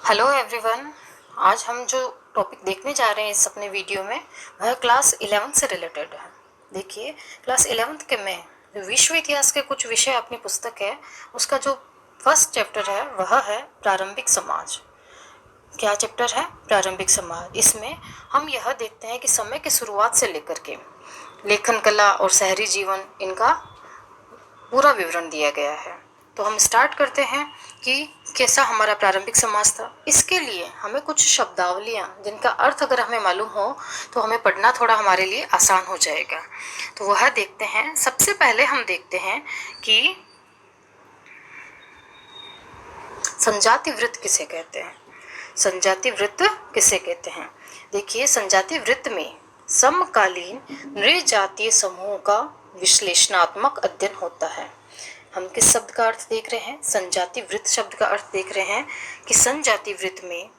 Hello everyone. आज हम जो टॉपिक देखने जा रहे हैं इस अपने वीडियो में वह क्लास 11th से रिलेटेड है। देखिए, क्लास 11th के में जो विश्व इतिहास के कुछ विषय अपनी पुस्तक है उसका जो फर्स्ट चैप्टर है वह है प्रारंभिक समाज। क्या चैप्टर है? प्रारंभिक समाज। इसमें हम यह देखते हैं कि समय की शुरुआत से लेकर के लेखन कला और शहरी जीवन इनका पूरा विवरण दिया गया है। तो हम स्टार्ट करते हैं कि कैसा हमारा प्रारंभिक समाज था। इसके लिए हमें कुछ शब्दावलियाँ जिनका अर्थ अगर हमें मालूम हो तो हमें पढ़ना थोड़ा हमारे लिए आसान हो जाएगा। तो वह देखते हैं। सबसे पहले हम देखते हैं कि संजाति वृत्त किसे कहते हैं। संजाति वृत्त किसे कहते हैं? देखिए, संजाति वृत्त में समकालीन नृजातीय समूहों का विश्लेषणात्मक अध्ययन होता है। हम किस शब्द का अर्थ देख रहे हैं? संजाति वृत्त शब्द का अर्थ देख रहे हैं कि संजाति वृत्त में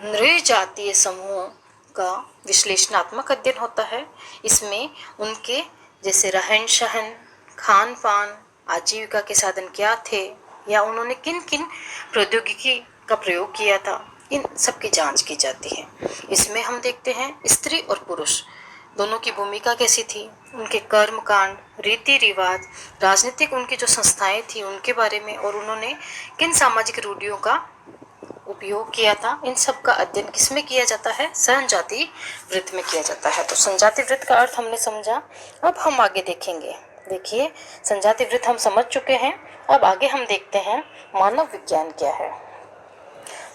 नृजातीय समूहों का विश्लेषणात्मक अध्ययन होता है। इसमें उनके जैसे रहन सहन, खान पान, आजीविका के साधन क्या थे या उन्होंने किन किन प्रौद्योगिकी का प्रयोग किया था, इन सब की जांच की जाती है। इसमें हम देखते हैं स्त्री और पुरुष दोनों की भूमिका कैसी थी, उनके कर्म कांड, रीति रिवाज, राजनीतिक उनकी जो संस्थाएं थी उनके बारे में, और उन्होंने किन सामाजिक रूढ़ियों का उपयोग किया था, इन सब का अध्ययन किसमें किया जाता है? संजाति वृत्त में किया जाता है। तो संजाति वृत्त का अर्थ हमने समझा। अब हम आगे देखेंगे। देखिए, संजाति वृत्त हम समझ चुके हैं। अब आगे हम देखते हैं मानव विज्ञान क्या है।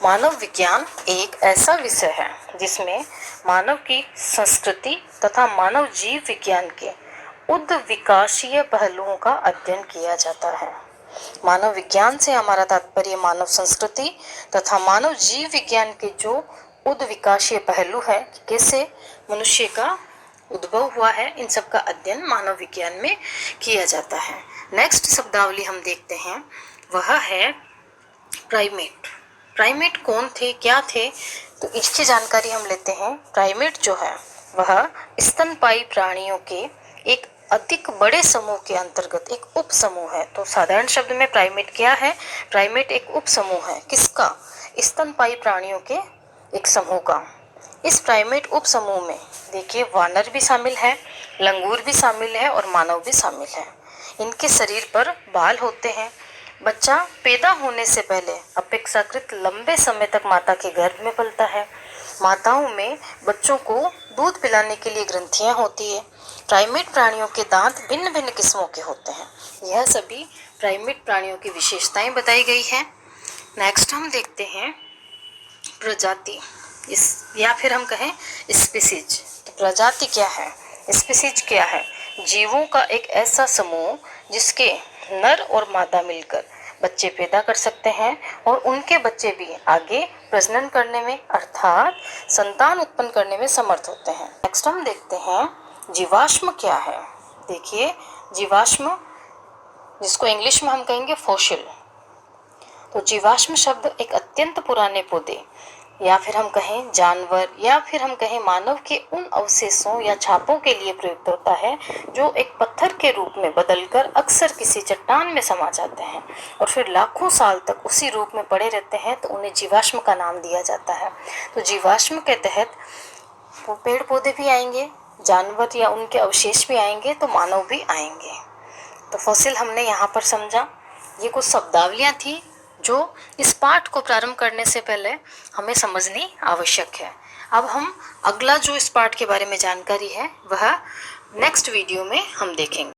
मानव विज्ञान एक ऐसा विषय है जिसमें मानव की संस्कृति तथा मानव जीव विज्ञान के उद्विकासीय पहलुओं का अध्ययन किया जाता है। मानव विज्ञान से हमारा तात्पर्य मानव संस्कृति तथा मानव जीव विज्ञान के जो उद्विकासीय पहलू है, कैसे मनुष्य का उद्भव हुआ है, इन सब का अध्ययन मानव विज्ञान में किया जाता है। नेक्स्ट शब्दावली हम देखते हैं, वह है प्राइमेट। प्राइमेट कौन थे, क्या थे? तो इसकी जानकारी हम लेते हैं। प्राइमेट जो है वह स्तनपायी प्राणियों के एक अधिक बड़े समूह के अंतर्गत एक उप समूह है। तो साधारण शब्द में प्राइमेट क्या है? प्राइमेट एक उप समूह है। किसका? स्तनपायी प्राणियों के एक समूह का। इस प्राइमेट उप समूह में देखिए वानर भी शामिल है, लंगूर भी शामिल है और मानव भी शामिल है। इनके शरीर पर बाल होते हैं। बच्चा पैदा होने से पहले अपेक्षाकृत लंबे समय तक माता के गर्भ में पलता है। माताओं में बच्चों को दूध पिलाने के लिए ग्रंथियां होती है। प्राइमेट प्राणियों के दांत भिन्न भिन्न किस्मों के होते हैं। यह सभी प्राइमेट प्राणियों की विशेषताएं बताई गई है। नेक्स्ट हम देखते हैं प्रजाति, या फिर हम कहें स्पीसीज। तो प्रजाति क्या है, स्पीसीज क्या है? जीवों का एक ऐसा समूह जिसके नर और मादा मिलकर बच्चे पैदा कर सकते हैं और उनके बच्चे भी आगे प्रजनन करने में अर्थात संतान उत्पन्न करने में समर्थ होते हैं। नेक्स्ट हम देखते हैं जीवाश्म क्या है। देखिए, जीवाश्म जिसको इंग्लिश में हम कहेंगे फॉसिल। तो जीवाश्म शब्द एक अत्यंत पुराने पौधे या फिर हम कहें जानवर या फिर हम कहें मानव के उन अवशेषों या छापों के लिए प्रयुक्त होता है जो एक पत्थर के रूप में बदलकर अक्सर किसी चट्टान में समा जाते हैं और फिर लाखों साल तक उसी रूप में पड़े रहते हैं। तो उन्हें जीवाश्म का नाम दिया जाता है। तो जीवाश्म के तहत पेड़ पौधे भी आएंगे, जानवर या उनके अवशेष भी आएंगे, तो मानव भी आएंगे। तो फॉसिल हमने यहाँ पर समझा। ये कुछ शब्दावलियाँ थी जो इस पाठ को प्रारंभ करने से पहले हमें समझनी आवश्यक है। अब हम अगला जो इस पाठ के बारे में जानकारी है वह नेक्स्ट वीडियो में हम देखेंगे।